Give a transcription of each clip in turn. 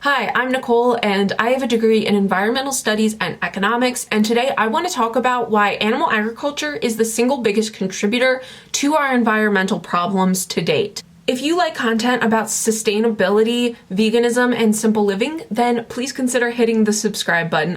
Hi, I'm Nicole and I have a degree in environmental studies and economics, and today I want to talk about why animal agriculture is the single biggest contributor to our environmental problems to date. If you like content about sustainability, veganism, and simple living, then please consider hitting the subscribe button.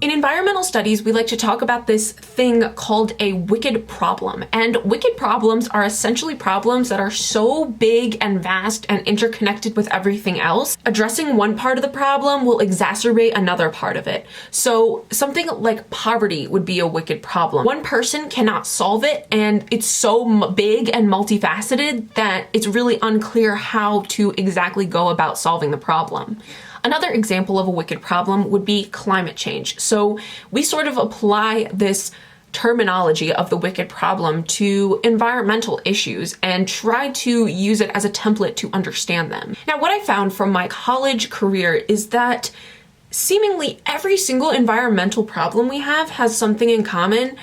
In environmental studies, we like to talk about this thing called a wicked problem. And wicked problems are essentially problems that are so big and vast and interconnected with everything else. Addressing one part of the problem will exacerbate another part of it. So something like poverty would be a wicked problem. One person cannot solve it, and it's so big and multifaceted that it's really unclear how to exactly go about solving the problem. Another example of a wicked problem would be climate change. So we sort of apply this terminology of the wicked problem to environmental issues and try to use it as a template to understand them. Now, what I found from my college career is that seemingly every single environmental problem we have has something in common,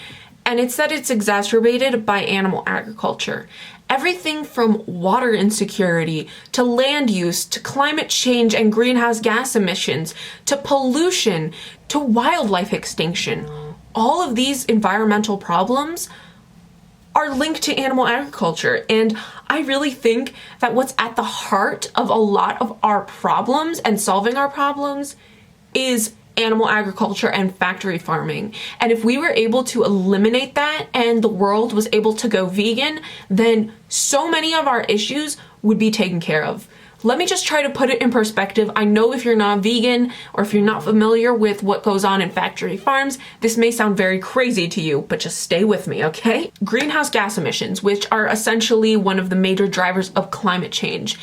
and it's that it's exacerbated by animal agriculture. Everything from water insecurity, to land use, to climate change and greenhouse gas emissions, to pollution, to wildlife extinction. All of these environmental problems are linked to animal agriculture. And I really think that what's at the heart of a lot of our problems and solving our problems is animal agriculture and factory farming. And if we were able to eliminate that and the world was able to go vegan, then so many of our issues would be taken care of. Let me just try to put it in perspective. I know if you're not vegan or if you're not familiar with what goes on in factory farms, this may sound very crazy to you, but just stay with me, okay? Greenhouse gas emissions, which are essentially one of the major drivers of climate change.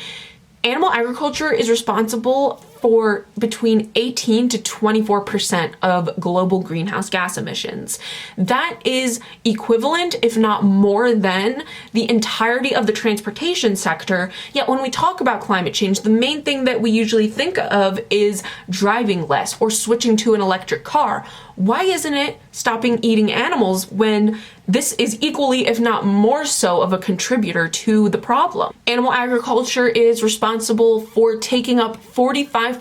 Animal agriculture is responsible for between 18 to 24% of global greenhouse gas emissions. That is equivalent, if not more than, the entirety of the transportation sector. Yet when we talk about climate change, the main thing that we usually think of is driving less or switching to an electric car. Why isn't it stopping eating animals when this is equally, if not more so, of a contributor to the problem? Animal agriculture is responsible for taking up 45%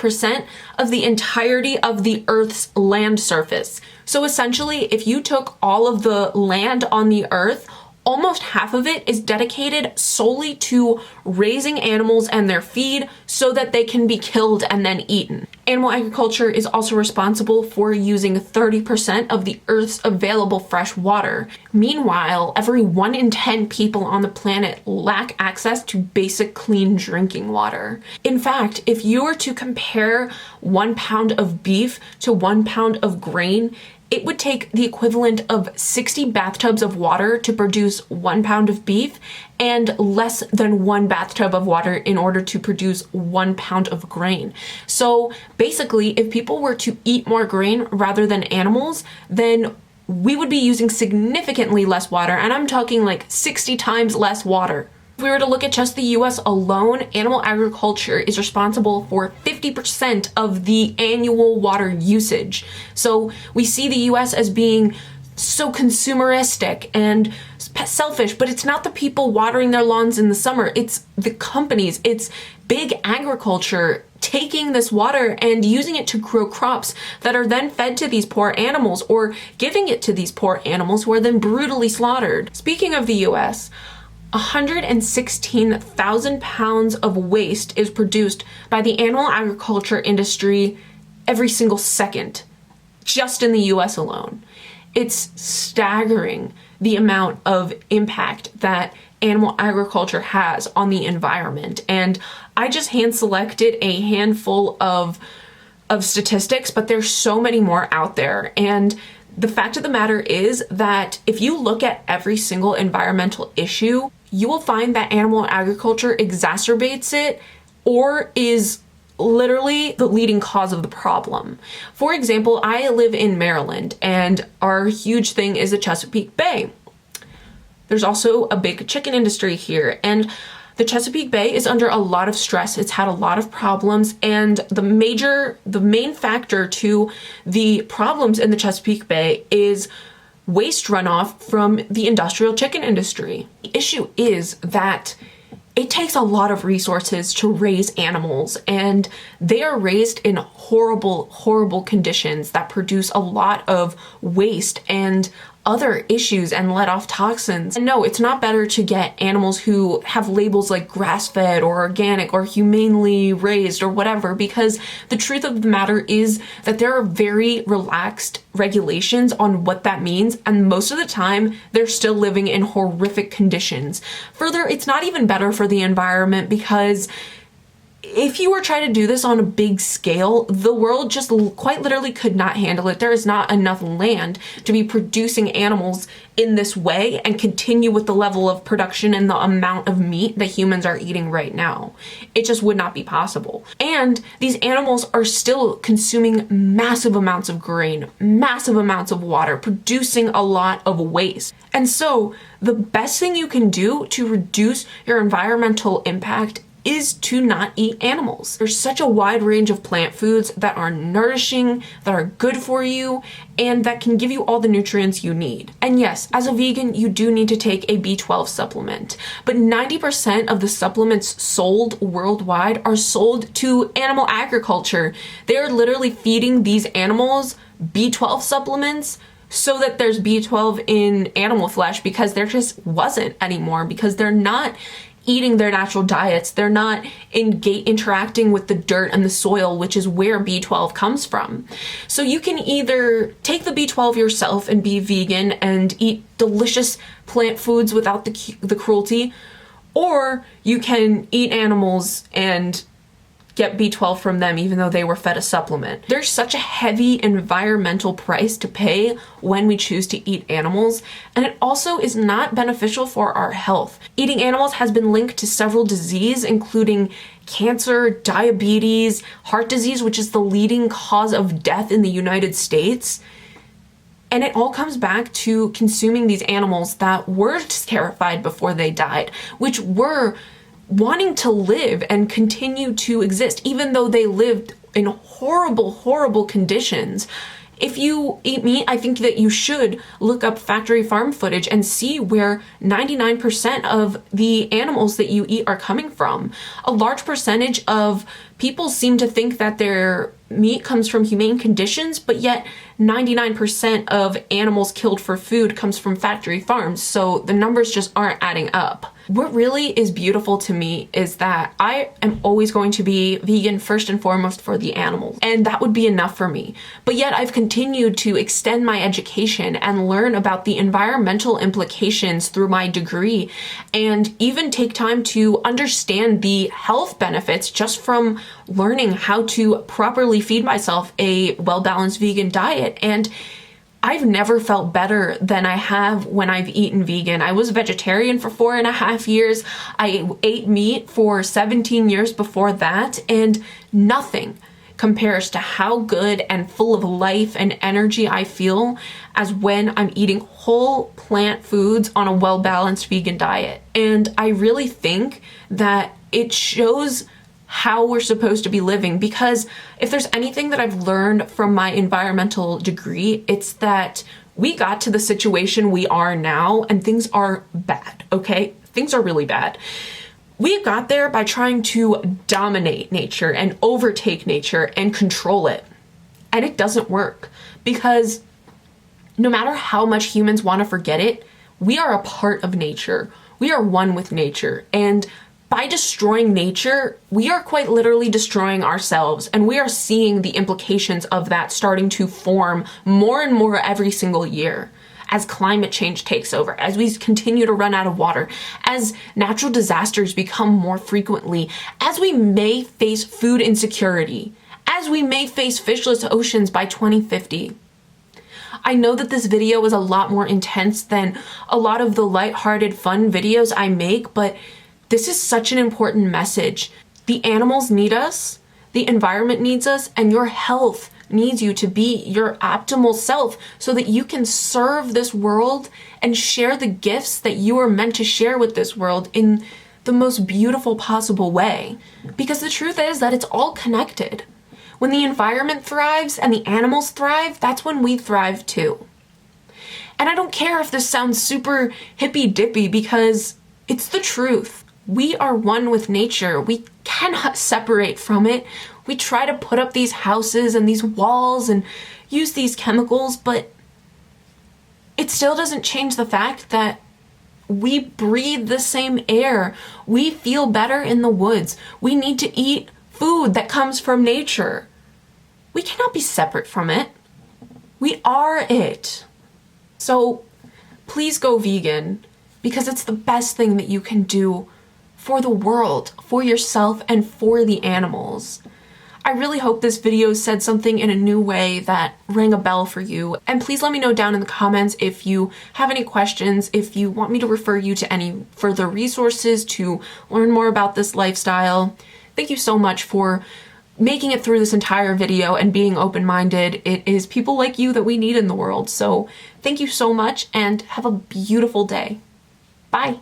of the entirety of the Earth's land surface. So essentially, if you took all of the land on the Earth, almost half of it is dedicated solely to raising animals and their feed so that they can be killed and then eaten. Animal agriculture is also responsible for using 30% of the Earth's available fresh water. Meanwhile, every 1 in 10 people on the planet lack access to basic clean drinking water. In fact, if you were to compare 1 pound of beef to 1 pound of grain, it would take the equivalent of 60 bathtubs of water to produce 1 pound of beef and less than 1 bathtub of water in order to produce 1 pound of grain. So basically, if people were to eat more grain rather than animals, then we would be using significantly less water, and I'm talking like 60 times less water. If we were to look at just the US alone, animal agriculture is responsible for 50% of the annual water usage. So we see the US as being so consumeristic and selfish, but it's not the people watering their lawns in the summer. It's the companies, it's big agriculture taking this water and using it to grow crops that are then fed to these poor animals or giving it to these poor animals who are then brutally slaughtered. Speaking of the US, 116,000 pounds of waste is produced by the animal agriculture industry every single second, just in the US alone. It's staggering the amount of impact that animal agriculture has on the environment. And I just hand selected a handful of statistics, but there's so many more out there. And the fact of the matter is that if you look at every single environmental issue, you will find that animal agriculture exacerbates it or is literally the leading cause of the problem. For example, I live in Maryland and our huge thing is the Chesapeake Bay. There's also a big chicken industry here, and the Chesapeake Bay is under a lot of stress. It's had a lot of problems, and the main factor to the problems in the Chesapeake Bay is waste runoff from the industrial chicken industry. The issue is that it takes a lot of resources to raise animals, and they are raised in horrible, horrible conditions that produce a lot of waste and other issues and let off toxins. And no, it's not better to get animals who have labels like grass-fed or organic or humanely raised or whatever, because the truth of the matter is that there are very relaxed regulations on what that means, and most of the time they're still living in horrific conditions. Further, it's not even better for the environment, because if you were trying to do this on a big scale, the world just quite literally could not handle it. There is not enough land to be producing animals in this way and continue with the level of production and the amount of meat that humans are eating right now. It just would not be possible. And these animals are still consuming massive amounts of grain, massive amounts of water, producing a lot of waste. And so the best thing you can do to reduce your environmental impact is to not eat animals. There's such a wide range of plant foods that are nourishing, that are good for you, and that can give you all the nutrients you need. And yes, as a vegan, you do need to take a B12 supplement, but 90% of the supplements sold worldwide are sold to animal agriculture. They are literally feeding these animals B12 supplements so that there's B12 in animal flesh, because there just wasn't anymore, because they're not eating their natural diets. They're not interacting with the dirt and the soil, which is where B12 comes from. So you can either take the B12 yourself and be vegan and eat delicious plant foods without the cruelty, or you can eat animals and get B12 from them even though they were fed a supplement. There's such a heavy environmental price to pay when we choose to eat animals, and it also is not beneficial for our health. Eating animals has been linked to several diseases, including cancer, diabetes, heart disease, which is the leading cause of death in the United States. And it all comes back to consuming these animals that were terrified before they died, which were wanting to live and continue to exist, even though they lived in horrible, horrible conditions. If you eat meat, I think that you should look up factory farm footage and see where 99% of the animals that you eat are coming from. A large percentage of people seem to think that their meat comes from humane conditions, but yet 99% of animals killed for food comes from factory farms, so the numbers just aren't adding up. What really is beautiful to me is that I am always going to be vegan first and foremost for the animals, and that would be enough for me. But yet I've continued to extend my education and learn about the environmental implications through my degree, and even take time to understand the health benefits just from learning how to properly feed myself a well-balanced vegan diet. And I've never felt better than I have when I've eaten vegan. I was vegetarian for 4.5 years. I ate meat for 17 years before that, and nothing compares to how good and full of life and energy I feel as when I'm eating whole plant foods on a well-balanced vegan diet. And I really think that it shows how we're supposed to be living, because if there's anything that I've learned from my environmental degree, it's that we got to the situation we are now and things are bad, okay? Things are really bad. We got there by trying to dominate nature and overtake nature and control it. And it doesn't work, because no matter how much humans want to forget it, we are a part of nature. We are one with nature, and by destroying nature, we are quite literally destroying ourselves, and we are seeing the implications of that starting to form more and more every single year as climate change takes over, as we continue to run out of water, as natural disasters become more frequently, as we may face food insecurity, as we may face fishless oceans by 2050. I know that this video is a lot more intense than a lot of the lighthearted, fun videos I make, but this is such an important message. The animals need us, the environment needs us, and your health needs you to be your optimal self so that you can serve this world and share the gifts that you are meant to share with this world in the most beautiful possible way. Because the truth is that it's all connected. When the environment thrives and the animals thrive, that's when we thrive too. And I don't care if this sounds super hippy-dippy because it's the truth. We are one with nature. We cannot separate from it. We try to put up these houses and these walls and use these chemicals, but it still doesn't change the fact that we breathe the same air. We feel better in the woods. We need to eat food that comes from nature. We cannot be separate from it. We are it. So please go vegan because it's the best thing that you can do for the world, for yourself, and for the animals. I really hope this video said something in a new way that rang a bell for you. And please let me know down in the comments if you have any questions, if you want me to refer you to any further resources to learn more about this lifestyle. Thank you so much for making it through this entire video and being open-minded. It is people like you that we need in the world. So thank you so much and have a beautiful day. Bye.